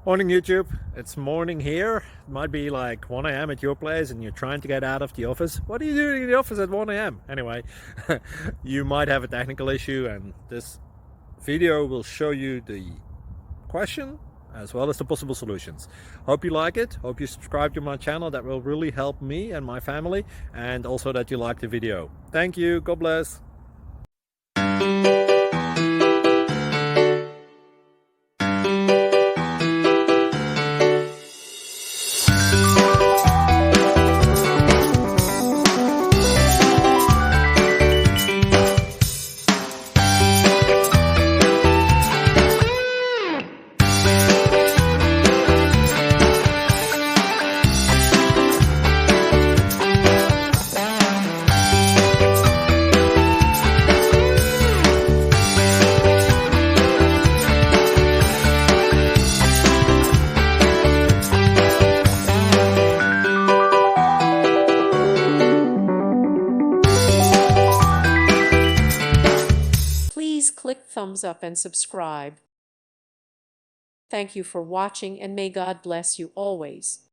Morning YouTube, it's morning here. It might be like 1 a.m. at your place and you're trying to get out of the office. What are you doing in the office at 1 a.m.? Anyway, you might have a technical issue and this video will show you the question as well as the possible solutions. Hope you like it, hope you subscribe to my channel. That will really help me and my family, and also that you like the video. Thank you, God bless. Please click thumbs up and subscribe. Thank you for watching, and may God bless you always.